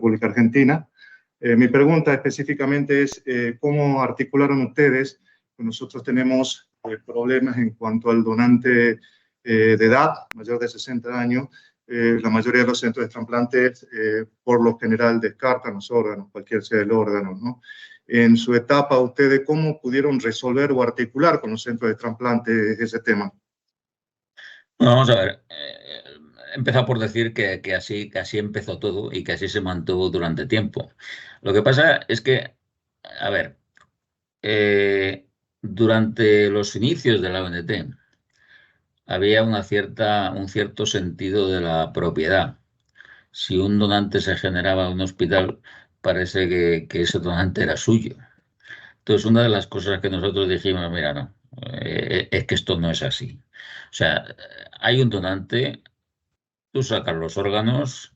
República Argentina. Mi pregunta específicamente es ¿cómo articularon ustedes? Nosotros tenemos problemas en cuanto al donante de edad, mayor de 60 años. La mayoría de los centros de trasplantes, por lo general, descartan los órganos, cualquier sea el órgano, ¿no? En su etapa, ¿ustedes cómo pudieron resolver o articular con los centros de trasplante ese tema? Bueno, vamos a ver. He empezado por decir que así empezó todo y que así se mantuvo durante tiempo. Lo que pasa es que, a ver, durante los inicios de la ONT había un cierto sentido de la propiedad. Si un donante se generaba en un hospital, parece que ese donante era suyo. Entonces, una de las cosas que nosotros dijimos, mira, no, es que esto no es así. O sea, hay un donante, tú sacas los órganos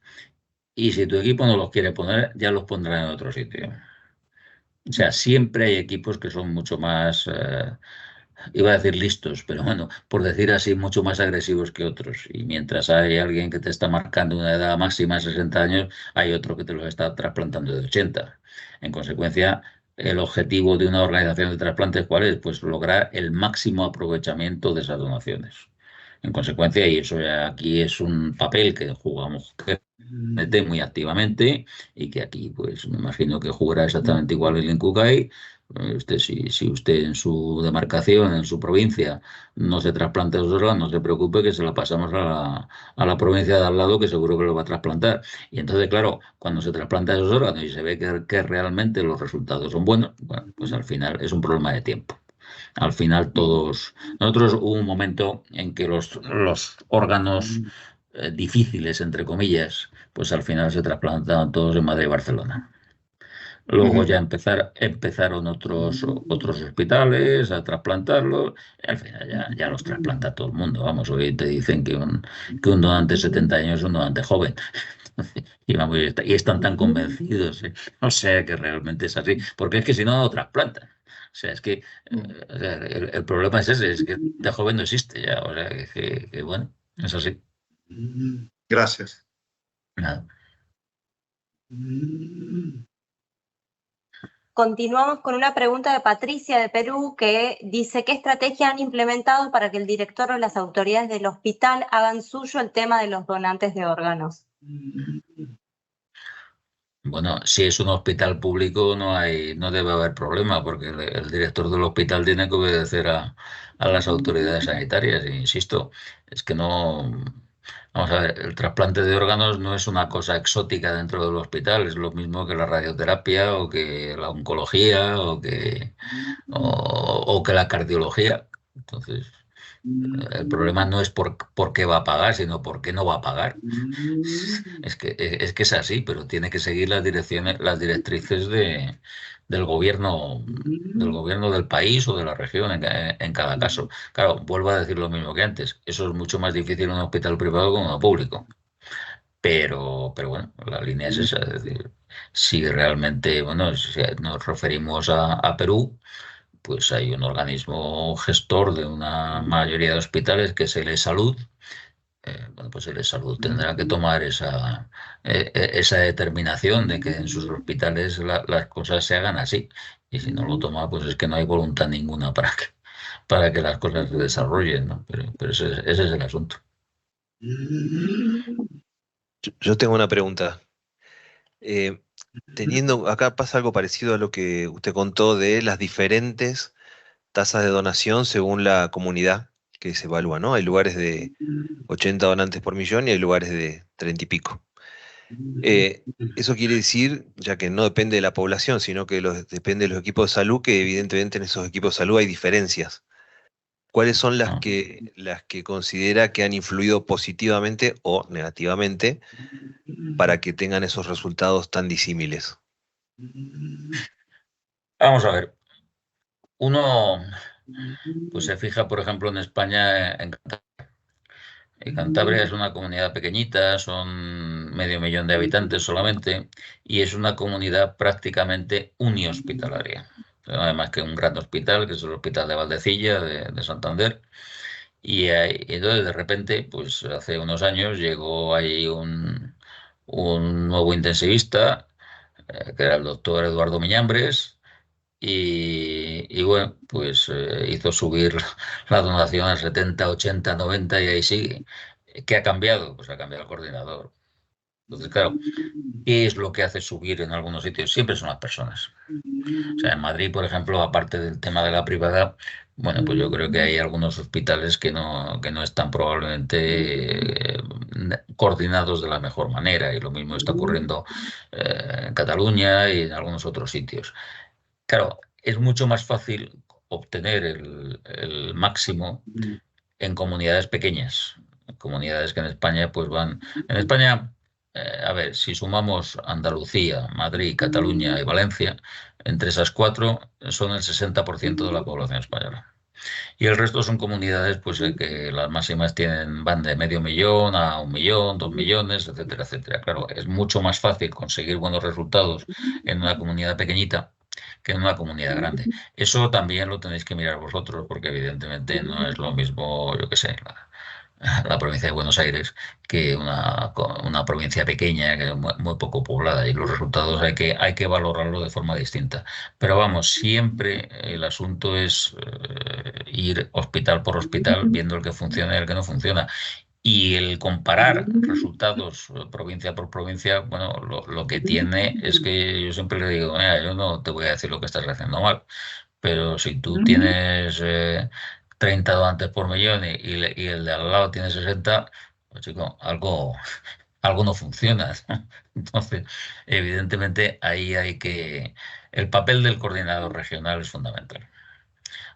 y si tu equipo no los quiere poner, ya los pondrá en otro sitio. O sea, siempre hay equipos que son mucho más, iba a decir listos, pero bueno, por decir así, mucho más agresivos que otros. Y mientras hay alguien que te está marcando una edad máxima de 60 años, hay otro que te los está trasplantando de 80. En consecuencia, el objetivo de una organización de trasplantes, ¿cuál es? Pues lograr el máximo aprovechamiento de esas donaciones. En consecuencia, y eso ya aquí es un papel que jugamos muy activamente y que aquí, pues me imagino que jugará exactamente igual el Incucay. Si usted en su demarcación, en su provincia, no se trasplanta esos órganos, no se preocupe que se la pasamos a la provincia de al lado que seguro que lo va a trasplantar. Y entonces, claro, cuando se trasplanta esos órganos y se ve que realmente los resultados son buenos, bueno, pues al final es un problema de tiempo. Al final nosotros hubo un momento en que los órganos difíciles, entre comillas, pues al final se trasplantaban todos en Madrid y Barcelona. Luego ya empezaron otros hospitales a trasplantarlos, y al final ya los trasplanta todo el mundo. Vamos, hoy te dicen que un donante de 70 años es un donante joven. Y están tan convencidos, ¿eh? O sea que realmente es así, porque es que si no, no trasplantan. O sea, es que o sea, el problema es ese, es que de joven no existe ya. O sea, que bueno, es así. Gracias. Nada. Continuamos con una pregunta de Patricia de Perú que dice: ¿qué estrategia han implementado para que el director o las autoridades del hospital hagan suyo el tema de los donantes de órganos? Bueno, si es un hospital público no debe haber problema porque el director del hospital tiene que obedecer a las autoridades sanitarias. E insisto, es que no. Vamos a ver, el trasplante de órganos no es una cosa exótica dentro del hospital, es lo mismo que la radioterapia o que la oncología o que la cardiología. Entonces, el problema no es por qué va a pagar, sino por qué no va a pagar. Es que es así, pero tiene que seguir las directrices del gobierno del país o de la región en cada caso. Claro, vuelvo a decir lo mismo que antes. Eso es mucho más difícil en un hospital privado que en uno público. Pero bueno, la línea es esa. Es decir, si realmente, bueno, si nos referimos a Perú, pues hay un organismo gestor de una mayoría de hospitales que es el E-Salud. Bueno, pues el E-Salud tendrá que tomar esa determinación de que en sus hospitales las cosas se hagan así. Y si no lo toma, pues es que no hay voluntad ninguna para que las cosas se desarrollen, ¿no? Pero ese es el asunto. Yo tengo una pregunta. Acá pasa algo parecido a lo que usted contó de las diferentes tasas de donación según la comunidad que se evalúa, ¿no? Hay lugares de 80 donantes por millón y hay lugares de 30 y pico. Eso quiere decir, ya que no depende de la población, sino que depende de los equipos de salud, que evidentemente en esos equipos de salud hay diferencias. ¿Cuáles son las que considera que han influido positivamente o negativamente para que tengan esos resultados tan disímiles? Vamos a ver. Uno pues se fija, por ejemplo, en España, en Cantabria. Cantabria es una comunidad pequeñita, son 500.000 de habitantes solamente, y es una comunidad prácticamente unihospitalaria. Además que un gran hospital, que es el Hospital de Valdecilla, de Santander. Y entonces de repente, pues hace unos años llegó ahí un un nuevo intensivista, que era el doctor Eduardo Miñambres, y bueno, pues hizo subir la donación a 70, 80, 90 y ahí sigue. ¿Qué ha cambiado? Pues ha cambiado el coordinador. Entonces, claro, ¿qué es lo que hace subir en algunos sitios? Siempre son las personas. O sea, en Madrid, por ejemplo, aparte del tema de la privada, bueno, pues yo creo que hay algunos hospitales que no están probablemente coordinados de la mejor manera, y lo mismo está ocurriendo en Cataluña y en algunos otros sitios. Claro, es mucho más fácil obtener el máximo en comunidades pequeñas, comunidades que en España pues van... En España, a ver, si sumamos Andalucía, Madrid, Cataluña y Valencia, entre esas cuatro son el 60% de la población española. Y el resto son comunidades pues que las máximas van de 500.000 a 1 millón, 2 millones, etcétera, etcétera. Claro, es mucho más fácil conseguir buenos resultados en una comunidad pequeñita que en una comunidad grande. Eso también lo tenéis que mirar vosotros, porque evidentemente no es lo mismo, yo qué sé, la provincia de Buenos Aires que una provincia pequeña, que es muy poco poblada, y los resultados hay que valorarlo de forma distinta. Pero vamos, siempre el asunto es ir hospital por hospital, viendo el que funciona y el que no funciona. Y el comparar resultados provincia por provincia, bueno, lo que tiene es que yo siempre le digo, mira, yo no te voy a decir lo que estás haciendo mal, pero si tú tienes 30 donantes por millón y el de al lado tiene 60, pues chico, algo no funciona, ¿no? Entonces, evidentemente ahí el papel del coordinador regional es fundamental,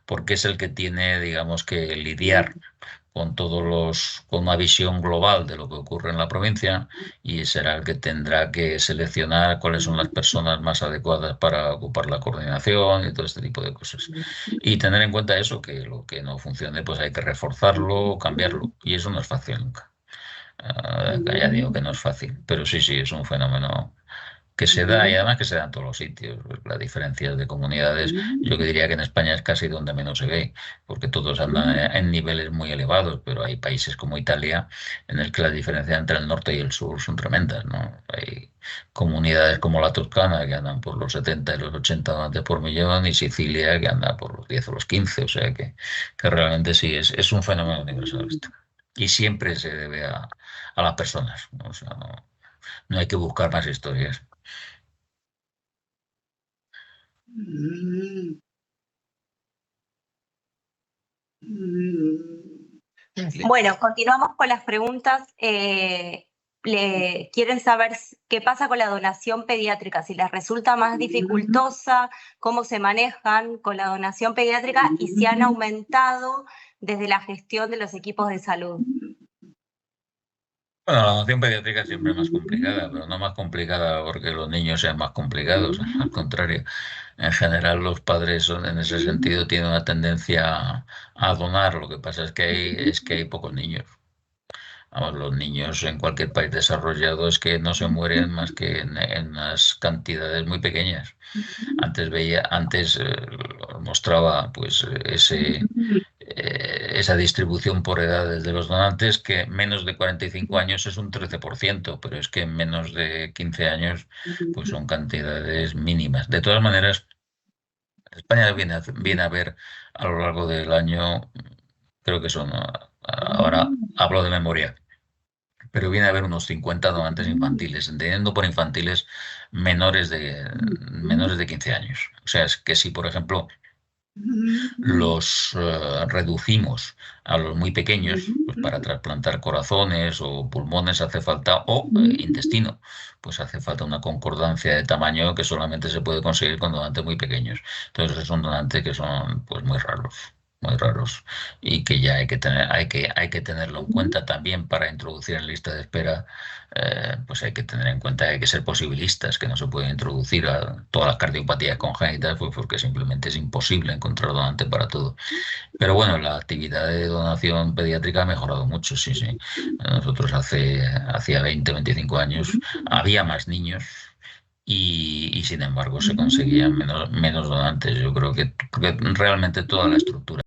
porque es el que tiene, digamos, que lidiar con una visión global de lo que ocurre en la provincia, y será el que tendrá que seleccionar cuáles son las personas más adecuadas para ocupar la coordinación y todo este tipo de cosas. Y tener en cuenta eso, que lo que no funcione, pues hay que reforzarlo o cambiarlo. Y eso no es fácil nunca. Ya digo que no es fácil, pero sí, es un fenómeno que se da, y además que se da en todos los sitios. Las diferencias de comunidades, yo que diría que en España es casi donde menos se ve, porque todos andan en niveles muy elevados, pero hay países como Italia en el que las diferencias entre el norte y el sur son tremendas, ¿no? Hay comunidades como la Toscana que andan por los 70 y los 80 donantes por millón, y Sicilia que anda por los 10 o los 15, o sea que realmente sí, es un fenómeno universal esto. Y siempre se debe a las personas, ¿no? O sea, no hay que buscar más historias. Bueno, continuamos con las preguntas. Quieren saber qué pasa con la donación pediátrica, si les resulta más dificultosa, cómo se manejan con la donación pediátrica y si han aumentado desde la gestión de los equipos de salud. Bueno, la donación pediátrica siempre es más complicada, pero no más complicada porque los niños sean más complicados, al contrario. En general, los padres en ese sentido tienen una tendencia a donar. Lo que pasa es que hay pocos niños. Vamos, los niños en cualquier país desarrollado es que no se mueren más que en unas cantidades muy pequeñas. Antes mostraba pues esa distribución por edades de los donantes, que menos de 45 años es un 13%, pero es que menos de 15 años pues son cantidades mínimas. De todas maneras, España viene a ver a lo largo del año, creo que son, ahora hablo de memoria, pero viene a haber unos 50 donantes infantiles, entendiendo por infantiles menores de 15 años. O sea, es que si, por ejemplo, los reducimos a los muy pequeños, pues para trasplantar corazones o pulmones hace falta, o intestino, pues hace falta una concordancia de tamaño que solamente se puede conseguir con donantes muy pequeños. Entonces son donantes que son pues muy raros, y que ya hay que tenerlo en cuenta también para introducir en lista de espera. Pues hay que tener en cuenta que hay que ser posibilistas, que no se puede introducir a todas las cardiopatías congénitas, pues porque simplemente es imposible encontrar donante para todo. Pero bueno, la actividad de donación pediátrica ha mejorado mucho, sí. Nosotros hacía 20, 25 años había más niños, y sin embargo se conseguían menos donantes. Yo creo que realmente toda la estructura